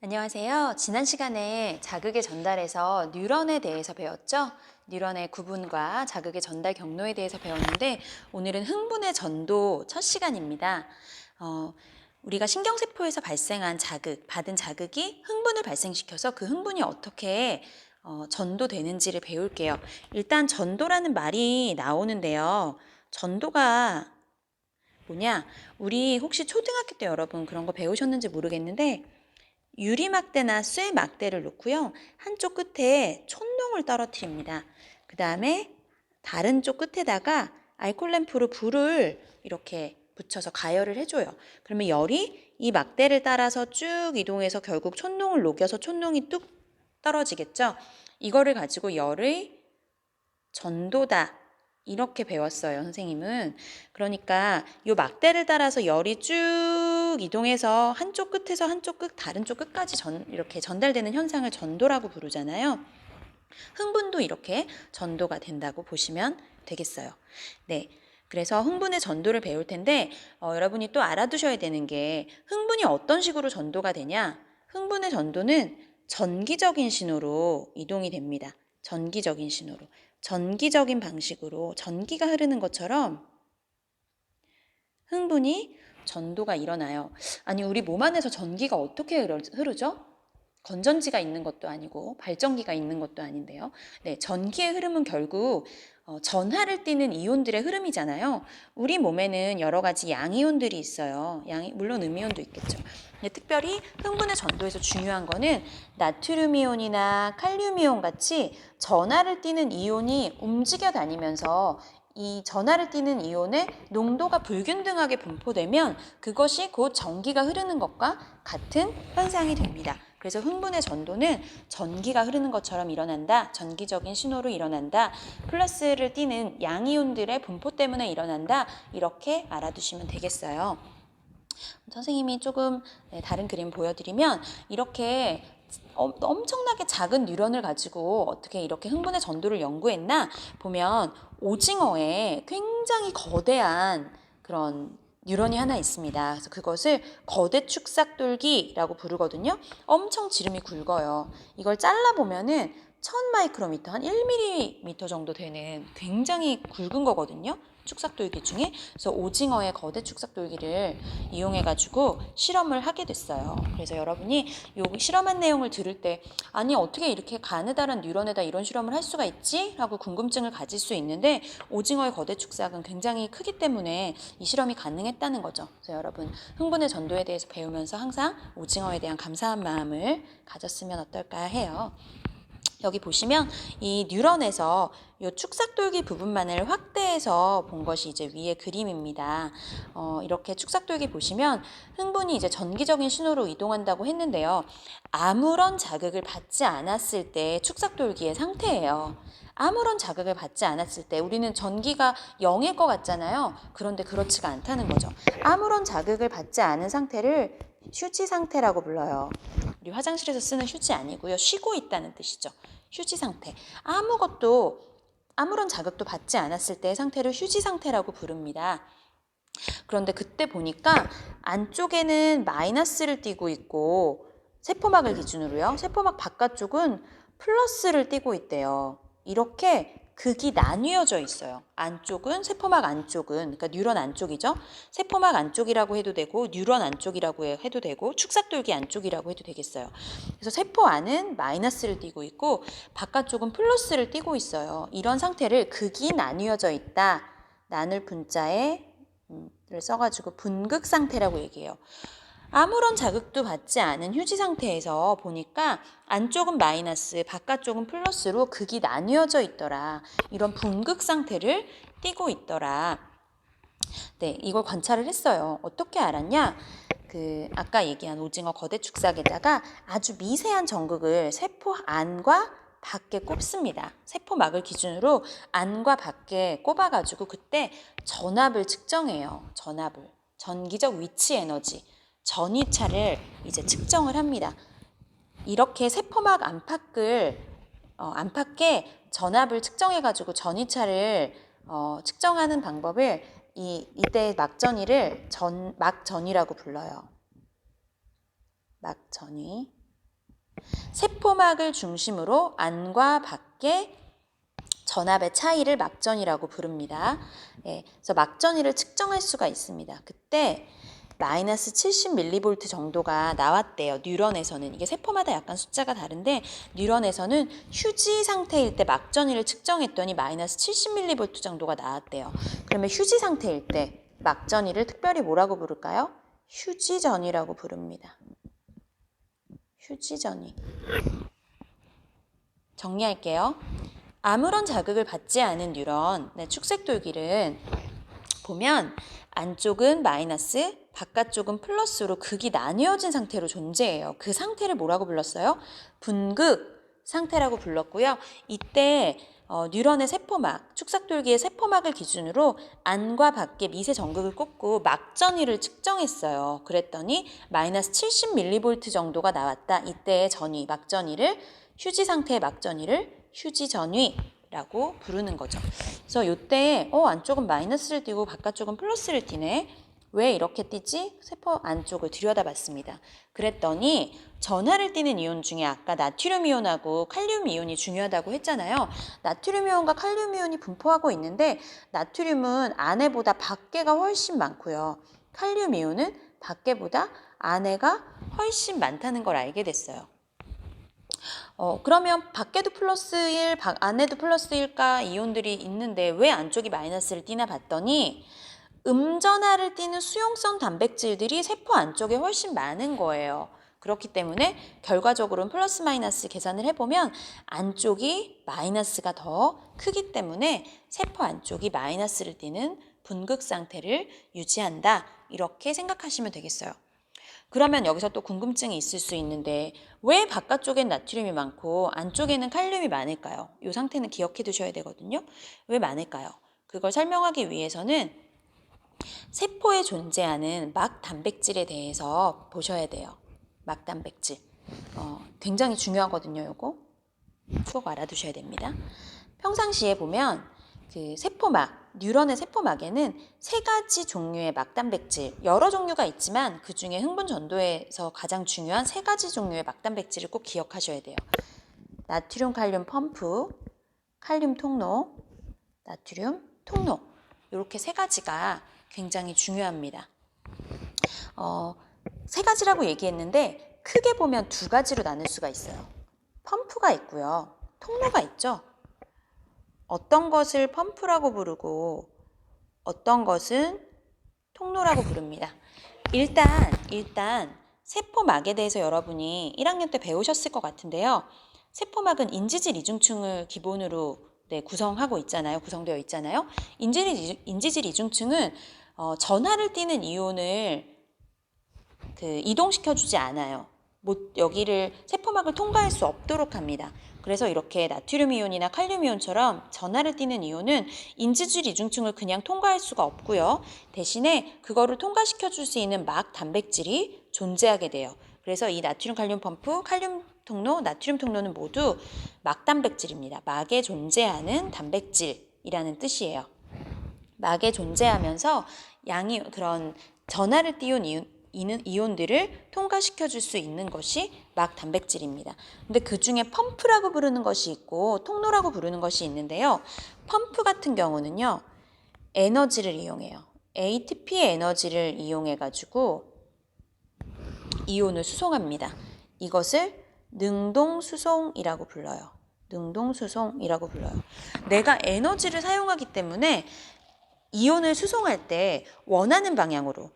안녕하세요. 지난 시간에 자극의 전달에서 뉴런에 대해서 배웠죠? 뉴런의 구분과 자극의 전달 경로에 대해서 배웠는데 오늘은 흥분의 전도 첫 시간입니다. 우리가 신경세포에서 발생한 자극, 받은 자극이 흥분을 발생시켜서 그 흥분이 어떻게 전도되는지를 배울게요. 일단 전도라는 말이 나오는데요. 전도가 뭐냐? 우리 혹시 초등학교 때 여러분 그런 거 배우셨는지 모르겠는데 유리막대나 쇠막대를 놓고요. 한쪽 끝에 촛농을 떨어뜨립니다. 그 다음에 다른 쪽 끝에다가 알콜 램프로 불을 이렇게 붙여서 가열을 해줘요. 그러면 열이 이 막대를 따라서 쭉 이동해서 결국 촛농을 녹여서 촛농이 뚝 떨어지겠죠. 이거를 가지고 열의 전도다. 이렇게 배웠어요, 선생님은. 그러니까 이 막대를 따라서 열이 쭉 이동해서 한쪽 끝에서 한쪽 끝, 다른 쪽 끝까지 이렇게 전달되는 현상을 전도라고 부르잖아요. 흥분도 이렇게 전도가 된다고 보시면 되겠어요. 네. 그래서 흥분의 전도를 배울 텐데 여러분이 또 알아두셔야 되는 게 흥분이 어떤 식으로 전도가 되냐? 흥분의 전도는 전기적인 신호로 이동이 됩니다. 전기적인 신호로. 전기적인 방식으로 전기가 흐르는 것처럼 흥분이 전도가 일어나요. 아니, 우리 몸 안에서 전기가 어떻게 흐르죠? 건전지가 있는 것도 아니고 발전기가 있는 것도 아닌데요. 네, 전기의 흐름은 결국 전하를 띠는 이온들의 흐름이잖아요. 우리 몸에는 여러 가지 양이온들이 있어요. 물론 음이온도 있겠죠. 근데 특별히 흥분의 전도에서 중요한 거는 나트륨 이온이나 칼륨 이온 같이 전하를 띠는 이온이 움직여 다니면서 이 전하를 띠는 이온의 농도가 불균등하게 분포되면 그것이 곧 전기가 흐르는 것과 같은 현상이 됩니다. 그래서 흥분의 전도는 전기가 흐르는 것처럼 일어난다. 전기적인 신호로 일어난다. 플러스를 띠는 양이온들의 분포 때문에 일어난다. 이렇게 알아두시면 되겠어요. 선생님이 조금 다른 그림 보여드리면 이렇게 엄청나게 작은 뉴런을 가지고 어떻게 이렇게 흥분의 전도를 연구했나 보면 오징어에 굉장히 거대한 그런 뉴런이 하나 있습니다. 그래서 그것을 거대 축삭돌기라고 부르거든요. 엄청 지름이 굵어요. 이걸 잘라보면은 1000 마이크로미터, 한 1mm 정도 되는 굉장히 굵은 거거든요. 축삭돌기 중에. 그래서 오징어의 거대 축삭돌기를 이용해가지고 실험을 하게 됐어요. 그래서 여러분이 이 실험한 내용을 들을 때 아니 어떻게 이렇게 가느다란 뉴런에다 이런 실험을 할 수가 있지? 라고 궁금증을 가질 수 있는데 오징어의 거대 축삭은 굉장히 크기 때문에 이 실험이 가능했다는 거죠. 그래서 여러분 흥분의 전도에 대해서 배우면서 항상 오징어에 대한 감사한 마음을 가졌으면 어떨까 해요. 여기 보시면 이 뉴런에서 이 축삭돌기 부분만을 확대해서 본 것이 이제 위의 그림입니다. 이렇게 축삭돌기 보시면 흥분이 이제 전기적인 신호로 이동한다고 했는데요. 아무런 자극을 받지 않았을 때 축삭돌기의 상태예요. 아무런 자극을 받지 않았을 때 우리는 전기가 0일 것 같잖아요. 그런데 그렇지가 않다는 거죠. 아무런 자극을 받지 않은 상태를 휴지 상태라고 불러요. 우리 화장실에서 쓰는 휴지 아니고요. 쉬고 있다는 뜻이죠. 휴지 상태. 아무런 자극도 받지 않았을 때의 상태를 휴지 상태라고 부릅니다. 그런데 그때 보니까 안쪽에는 마이너스를 띠고 있고 세포막을 기준으로요. 세포막 바깥쪽은 플러스를 띠고 있대요. 이렇게 극이 나뉘어져 있어요. 안쪽은 세포막 안쪽은 그러니까 뉴런 안쪽이죠. 세포막 안쪽이라고 해도 되고 뉴런 안쪽이라고 해도 되고 축삭돌기 안쪽이라고 해도 되겠어요. 그래서 세포 안은 마이너스를 띠고 있고 바깥쪽은 플러스를 띠고 있어요. 이런 상태를 극이 나뉘어져 있다. 나눌 분자에 를 써가지고 분극 상태라고 얘기해요. 아무런 자극도 받지 않은 휴지 상태에서 보니까 안쪽은 마이너스, 바깥쪽은 플러스로 극이 나뉘어져 있더라. 이런 분극 상태를 띠고 있더라. 네, 이걸 관찰을 했어요. 어떻게 알았냐? 아까 얘기한 오징어 거대 축삭에다가 아주 미세한 전극을 세포 안과 밖에 꼽습니다. 세포막을 기준으로 안과 밖에 꼽아가지고 그때 전압을 측정해요. 전압을. 전기적 위치 에너지. 전위차를 이제 측정을 합니다. 이렇게 세포막 안팎에 전압을 측정해가지고 전위차를 측정하는 방법을 이때 막전위를 막전위라고 불러요. 막전위. 세포막을 중심으로 안과 밖의 전압의 차이를 막전이라고 부릅니다. 예, 그래서 막전위를 측정할 수가 있습니다. 그때 마이너스 70mV 정도가 나왔대요. 뉴런에서는. 이게 세포마다 약간 숫자가 다른데 뉴런에서는 휴지 상태일 때 막전위를 측정했더니 마이너스 70mV 정도가 나왔대요. 그러면 휴지 상태일 때 막전위를 특별히 뭐라고 부를까요? 휴지전위라고 부릅니다. 휴지전위. 정리할게요. 아무런 자극을 받지 않은 뉴런, 축색돌길은 보면 안쪽은 마이너스, 바깥쪽은 플러스로 극이 나뉘어진 상태로 존재해요. 그 상태를 뭐라고 불렀어요? 분극 상태라고 불렀고요. 이때 뉴런의 세포막, 축삭돌기의 세포막을 기준으로 안과 밖의 미세 전극을 꽂고 막전위를 측정했어요. 그랬더니 마이너스 70mV 정도가 나왔다. 이때의 전위, 막전위를 휴지 상태의 막전위를 휴지전위라고 부르는 거죠. 그래서 이때 안쪽은 마이너스를 띄고 바깥쪽은 플러스를 띄네. 왜 이렇게 띄지? 세포 안쪽을 들여다봤습니다. 그랬더니 전하를 띠는 이온 중에 아까 나트륨 이온하고 칼륨 이온이 중요하다고 했잖아요. 나트륨 이온과 칼륨 이온이 분포하고 있는데 나트륨은 안에보다 밖에가 훨씬 많고요. 칼륨 이온은 밖에보다 안에가 훨씬 많다는 걸 알게 됐어요. 그러면 밖에도 플러스 1, 안에도 플러스 1가 이온들이 있는데 왜 안쪽이 마이너스를 띠나 봤더니 음전하를 띠는 수용성 단백질들이 세포 안쪽에 훨씬 많은 거예요. 그렇기 때문에 결과적으로는 플러스 마이너스 계산을 해보면 안쪽이 마이너스가 더 크기 때문에 세포 안쪽이 마이너스를 띠는 분극 상태를 유지한다. 이렇게 생각하시면 되겠어요. 그러면 여기서 또 궁금증이 있을 수 있는데 왜 바깥쪽엔 나트륨이 많고 안쪽에는 칼륨이 많을까요? 이 상태는 기억해 두셔야 되거든요. 왜 많을까요? 그걸 설명하기 위해서는 세포에 존재하는 막 단백질에 대해서 보셔야 돼요. 막 단백질. 굉장히 중요하거든요. 요거 꼭 알아두셔야 됩니다. 평상시에 보면 그 세포막, 뉴런의 세포막에는 3가지 종류의 막단백질, 여러 종류가 있지만 그 중에 흥분 전도에서 가장 중요한 3가지 종류의 막단백질을 꼭 기억하셔야 돼요. 나트륨, 칼륨 펌프, 칼륨 통로, 나트륨 통로. 이렇게 3가지가 굉장히 중요합니다. 3가지라고 얘기했는데 크게 보면 2가지로 나눌 수가 있어요. 펌프가 있고요. 통로가 있죠. 어떤 것을 펌프라고 부르고 어떤 것은 통로라고 부릅니다. 일단 세포막에 대해서 여러분이 1학년 때 배우셨을 것 같은데요. 세포막은 인지질 이중층을 기본으로 구성하고 있잖아요. 구성되어 있잖아요. 인지질 이중층은 전하를 띠는 이온을 이동시켜주지 않아요. 여기를 세포막을 통과할 수 없도록 합니다. 그래서 이렇게 나트륨 이온이나 칼륨 이온처럼 전하를 띠는 이온은 인지질 이중층을 그냥 통과할 수가 없고요. 대신에 그거를 통과시켜 줄 수 있는 막 단백질이 존재하게 돼요. 그래서 이 나트륨 칼륨 펌프, 칼륨 통로, 나트륨 통로는 모두 막 단백질입니다. 막에 존재하는 단백질이라는 뜻이에요. 막에 존재하면서 그런 전하를 띄운 이온들을 통과시켜 줄 수 있는 것이 막 단백질입니다. 근데 그 중에 펌프라고 부르는 것이 있고 통로라고 부르는 것이 있는데요. 펌프 같은 경우는요. 에너지를 이용해요. ATP 에너지를 이용해 가지고 이온을 수송합니다. 이것을 능동수송이라고 불러요. 능동수송이라고 불러요. 내가 에너지를 사용하기 때문에 이온을 수송할 때 원하는 방향으로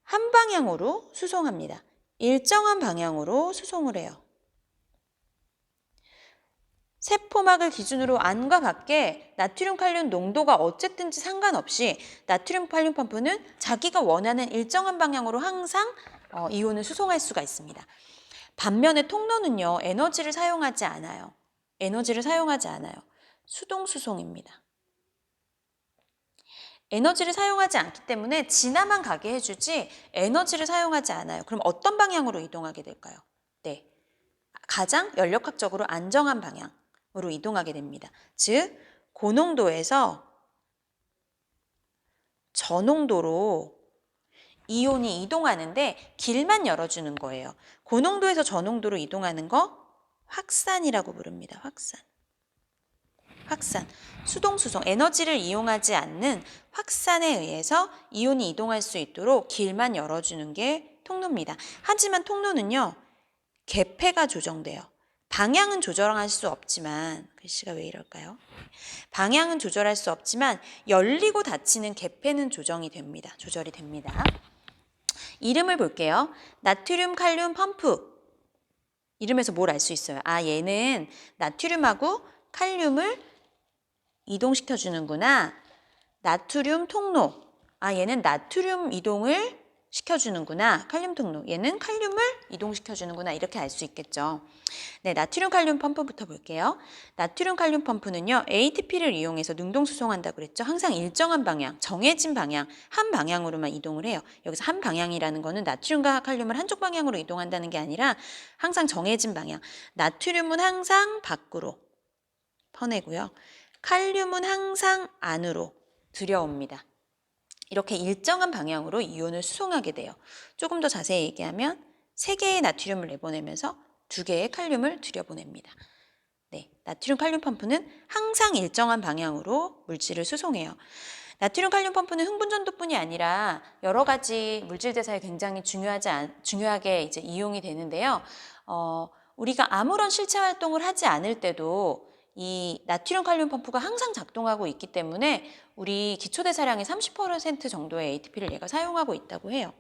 한 방향으로 수송합니다. 일정한 방향으로 수송을 해요. 세포막을 기준으로 안과 밖에 나트륨 칼륨 농도가 어쨌든지 상관없이 나트륨 칼륨 펌프는 자기가 원하는 일정한 방향으로 항상 이온을 수송할 수가 있습니다. 반면에 통로는요. 에너지를 사용하지 않아요. 수동 수송입니다. 에너지를 사용하지 않기 때문에 지나만 가게 해주지 에너지를 사용하지 않아요. 그럼 어떤 방향으로 이동하게 될까요? 네, 가장 연력학적으로 안정한 방향으로 이동하게 됩니다. 즉, 고농도에서 저농도로 이온이 이동하는데 길만 열어주는 거예요. 고농도에서 저농도로 이동하는 거 확산이라고 부릅니다. 확산. 수동수송, 에너지를 이용하지 않는 확산에 의해서 이온이 이동할 수 있도록 길만 열어주는 게 통로입니다. 하지만 통로는요, 개폐가 조정돼요. 방향은 조절할 수 없지만, 글씨가 왜 이럴까요? 방향은 조절할 수 없지만 열리고 닫히는 개폐는 조절이 됩니다. 이름을 볼게요. 나트륨 칼륨 펌프. 이름에서 뭘 알 수 있어요? 아, 얘는 나트륨하고 칼륨을 이동시켜 주는구나. 나트륨 통로. 아, 얘는 나트륨 이동을 시켜주는구나. 칼륨 통로. 얘는 칼륨을 이동시켜주는구나. 이렇게 알 수 있겠죠. 네, 나트륨 칼륨 펌프부터 볼게요. 나트륨 칼륨 펌프는요, ATP를 이용해서 능동 수송한다고 그랬죠. 항상 일정한 방향, 정해진 방향, 한 방향으로만 이동을 해요. 여기서 한 방향이라는 거는 나트륨과 칼륨을 한쪽 방향으로 이동한다는 게 아니라 항상 정해진 방향. 나트륨은 항상 밖으로 퍼내고요. 칼륨은 항상 안으로 들여옵니다. 이렇게 일정한 방향으로 이온을 수송하게 돼요. 조금 더 자세히 얘기하면 3개의 나트륨을 내보내면서 2개의 칼륨을 들여보냅니다. 네, 나트륨 칼륨 펌프는 항상 일정한 방향으로 물질을 수송해요. 나트륨 칼륨 펌프는 흥분 전도뿐이 아니라 여러 가지 물질 대사에 굉장히 중요하게 이제 이용이 되는데요. 우리가 아무런 실체 활동을 하지 않을 때도 이 나트륨 칼륨 펌프가 항상 작동하고 있기 때문에 우리 기초대사량의 30% 정도의 ATP를 얘가 사용하고 있다고 해요.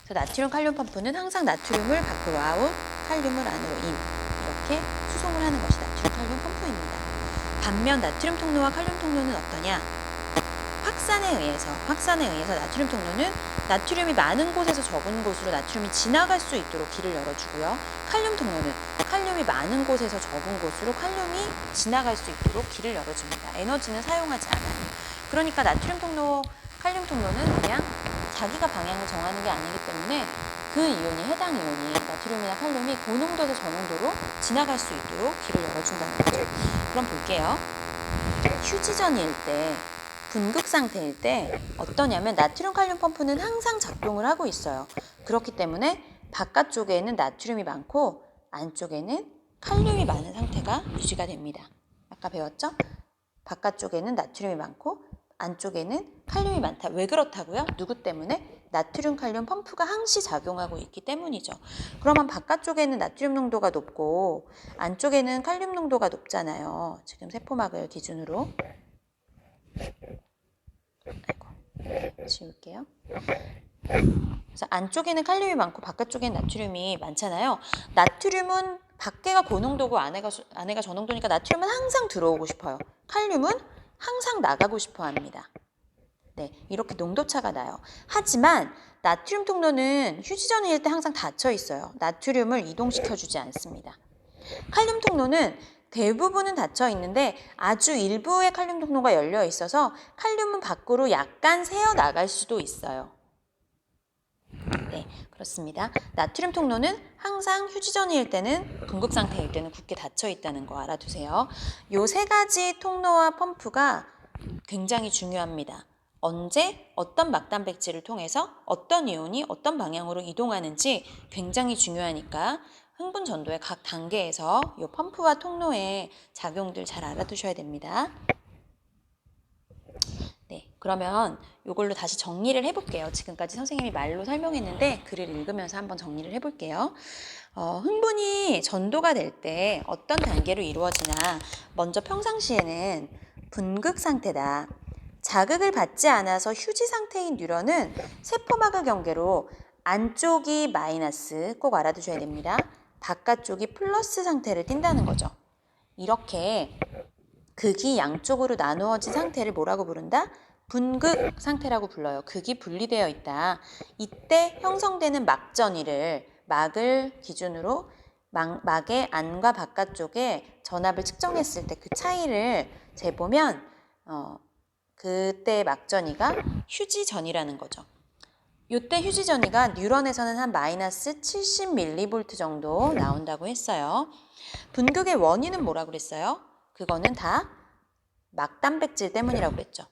그래서 나트륨 칼륨 펌프는 항상 나트륨을 밖으로 아웃, 칼륨을 안으로 인, 이렇게 수송을 하는 것이 나트륨 칼륨 펌프입니다. 반면 나트륨 통로와 칼륨 통로는 어떠냐? 확산에 의해서 나트륨 통로는 나트륨이 많은 곳에서 적은 곳으로 나트륨이 지나갈 수 있도록 길을 열어주고요. 칼륨 통로는 칼륨이 많은 곳에서 적은 곳으로 칼륨이 지나갈 수 있도록 길을 열어줍니다. 에너지는 사용하지 않아요. 그러니까 나트륨 통로, 칼륨 통로는 그냥 자기가 방향을 정하는 게 아니기 때문에 그 이온이, 해당 이온이 나트륨이나 칼륨이 고농도에서 저농도로 지나갈 수 있도록 길을 열어준다는 거죠. 그럼 볼게요. 휴지전일 때, 분극 상태일 때 어떠냐면 나트륨 칼륨 펌프는 항상 작동을 하고 있어요. 그렇기 때문에 바깥쪽에는 나트륨이 많고 안쪽에는 칼륨이 많은 상태가 유지가 됩니다. 아까 배웠죠? 바깥쪽에는 나트륨이 많고 안쪽에는 칼륨이 많다. 왜 그렇다고요? 누구 때문에? 나트륨 칼륨 펌프가 항시 작용하고 있기 때문이죠. 그러면 바깥쪽에는 나트륨 농도가 높고 안쪽에는 칼륨 농도가 높잖아요. 지금 세포막을 기준으로. 지울게요. 그래서 안쪽에는 칼륨이 많고 바깥쪽에는 나트륨이 많잖아요. 나트륨은 밖에가 고농도고 안에가 저농도니까 나트륨은 항상 들어오고 싶어요. 칼륨은 항상 나가고 싶어 합니다. 네, 이렇게 농도차가 나요. 하지만 나트륨 통로는 휴지전일 때 항상 닫혀 있어요. 나트륨을 이동시켜주지 않습니다. 칼륨 통로는 대부분은 닫혀 있는데 아주 일부의 칼륨 통로가 열려 있어서 칼륨은 밖으로 약간 새어 나갈 수도 있어요. 네, 그렇습니다. 나트륨 통로는 항상 휴지전일 때는, 분극 상태일 때는 굳게 닫혀 있다는 거 알아두세요. 요 3가지 통로와 펌프가 굉장히 중요합니다. 언제 어떤 막단백질을 통해서 어떤 이온이 어떤 방향으로 이동하는지 굉장히 중요하니까 흥분 전도의 각 단계에서 이 펌프와 통로의 작용들 잘 알아두셔야 됩니다. 네, 그러면 이걸로 다시 정리를 해볼게요. 지금까지 선생님이 말로 설명했는데 글을 읽으면서 한번 정리를 해볼게요. 흥분이 전도가 될 때 어떤 단계로 이루어지나, 먼저 평상시에는 분극 상태다. 자극을 받지 않아서 휴지 상태인 뉴런은 세포막을 경계로 안쪽이 마이너스, 꼭 알아두셔야 됩니다. 바깥쪽이 플러스 상태를 띈다는 거죠. 이렇게 극이 양쪽으로 나누어진 상태를 뭐라고 부른다? 분극 상태라고 불러요. 극이 분리되어 있다. 이때 형성되는 막전이를, 막을 기준으로 막의 안과 바깥쪽에 전압을 측정했을 때 그 차이를 재보면 그때 막전이가 휴지전이라는 거죠. 이때 휴지전이가 뉴런에서는 한 마이너스 70mV 정도 나온다고 했어요. 분극의 원인은 뭐라고 그랬어요? 그거는 다 막단백질 때문이라고 그랬죠.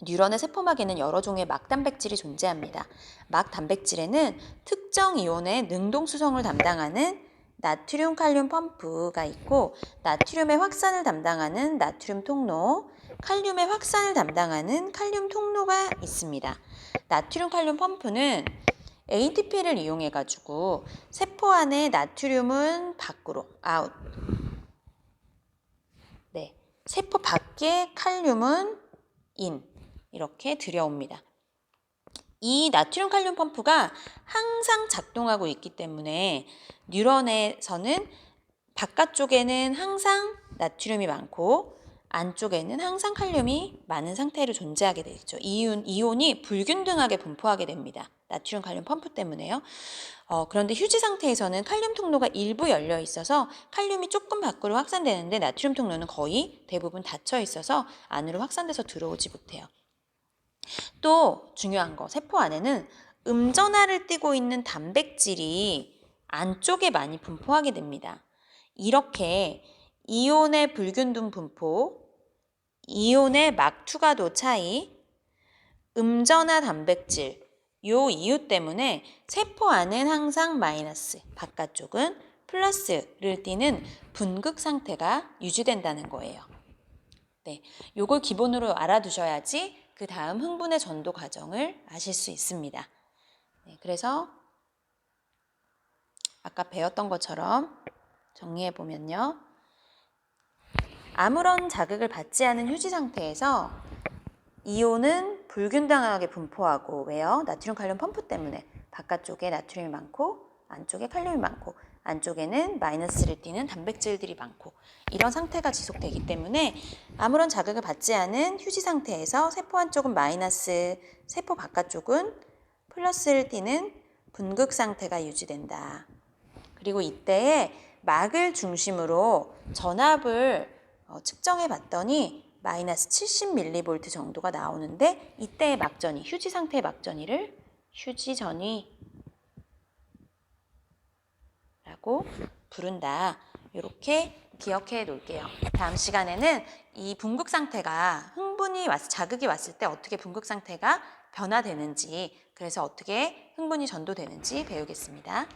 뉴런의 세포막에는 여러 종의 막단백질이 존재합니다. 막단백질에는 특정 이온의 능동 수송을 담당하는 나트륨 칼륨 펌프가 있고 나트륨의 확산을 담당하는 나트륨 통로, 칼륨의 확산을 담당하는 칼륨 통로가 있습니다. 나트륨 칼륨 펌프는 ATP를 이용해 가지고 세포 안에 나트륨은 밖으로 아웃. 네. 세포 밖에 칼륨은 인. 이렇게 들여옵니다. 이 나트륨 칼륨 펌프가 항상 작동하고 있기 때문에 뉴런에서는 바깥쪽에는 항상 나트륨이 많고 안쪽에는 항상 칼륨이 많은 상태로 존재하게 되죠. 이온이 불균등하게 분포하게 됩니다. 나트륨 칼륨 펌프 때문에요. 그런데 휴지 상태에서는 칼륨 통로가 일부 열려 있어서 칼륨이 조금 밖으로 확산되는데 나트륨 통로는 거의 대부분 닫혀 있어서 안으로 확산돼서 들어오지 못해요. 또 중요한 거, 세포 안에는 음전하를 띠고 있는 단백질이 안쪽에 많이 분포하게 됩니다. 이렇게 이온의 불균등 분포, 이온의 막투과도 차이, 음전하 단백질, 요 이유 때문에 세포 안은 항상 마이너스, 바깥쪽은 플러스를 띠는 분극 상태가 유지된다는 거예요. 네, 요걸 기본으로 알아두셔야지 그 다음 흥분의 전도 과정을 아실 수 있습니다. 네, 그래서 아까 배웠던 것처럼 정리해 보면요. 아무런 자극을 받지 않은 휴지 상태에서 이온은 불균등하게 분포하고 왜요? 나트륨 칼륨 펌프 때문에 바깥쪽에 나트륨이 많고 안쪽에 칼륨이 많고 안쪽에는 마이너스를 띠는 단백질들이 많고 이런 상태가 지속되기 때문에 아무런 자극을 받지 않은 휴지 상태에서 세포 안쪽은 마이너스, 세포 바깥쪽은 플러스를 띠는 분극 상태가 유지된다. 그리고 이때에 막을 중심으로 전압을 측정해 봤더니 마이너스 70mV 정도가 나오는데 이때의 막전위, 휴지 상태의 막전위를 휴지전위라고 부른다. 이렇게 기억해 놓을게요. 다음 시간에는 이 분극 상태가 자극이 왔을 때 어떻게 분극 상태가 변화되는지, 그래서 어떻게 흥분이 전도되는지 배우겠습니다.